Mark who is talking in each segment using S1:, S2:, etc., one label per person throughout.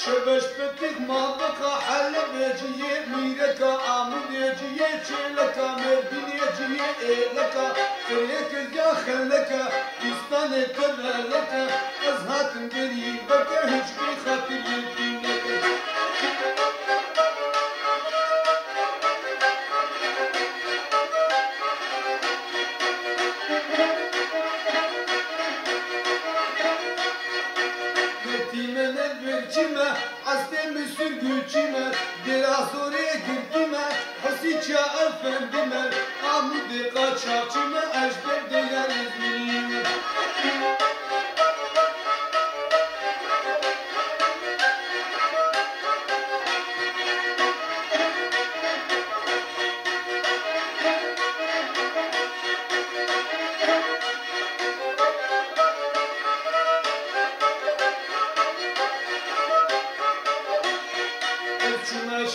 S1: شبش بتك ما بقى حل بيجي ميرك عمود يجي شلك مردين يجي لك فريك يا خلك يستان كبلك أزهات قريبك هجري خاطر يدينك Cime, astemi sürgücüme, dirasoriye girgime, hasiçya efendime, amude kaçakçime, eşberde yer izmirime.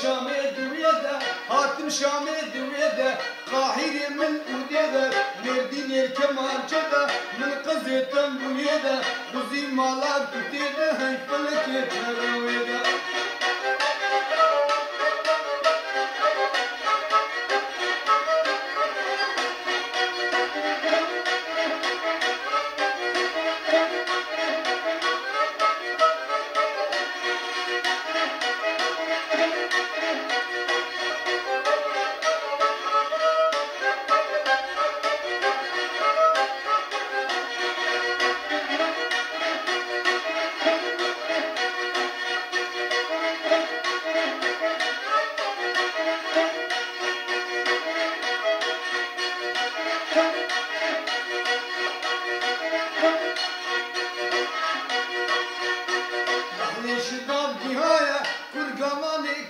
S1: شامي دويدا هاتم شامي دويدا قاهري من وديدا مردين الكمان جدا من قزي تنبويدا بزي مالار بتيدا هاي فلك يتهرويدا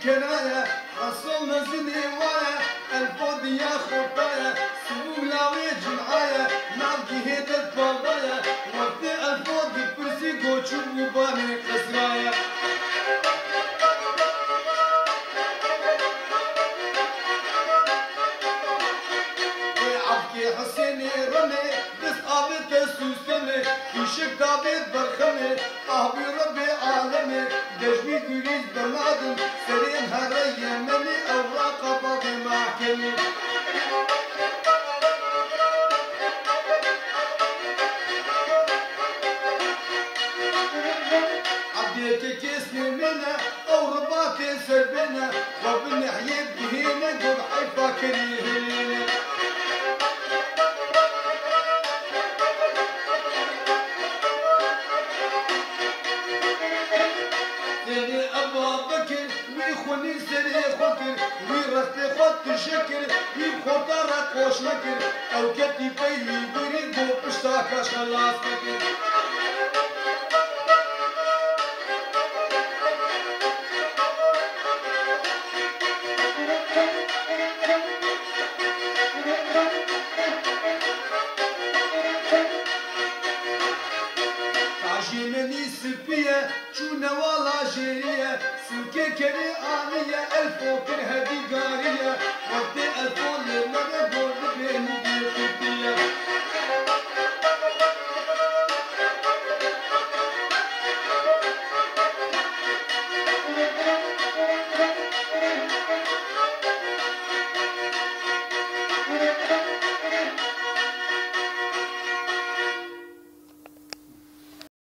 S1: كرايا حصل نزني وايا الفاضي يا خطايا سبولاوي جمعايا نابكي هيدا الفاضايا وقت الفاضي كرسي قوشو وباني خسرايا عبكي حسيني رمي بس قابت سوسمي كيشك دابت برخمي أهبي ربي عالمي دجمي قريز بنادم سرين هريا مني أوراق باقي محكمي عبديك كيسني منا أو رباطي سربنا وبني حيب هنا قب حيفا كريهنا ويخوني سري خطر ويرثي خط شكر يبخطر قوش مكر او كتي بيلي بريد وبشتاكاش خلاص مكر عجينني سبية شونا والله جيرية سلكي كري آنية الفوكر هدي قارية وقت الفول لما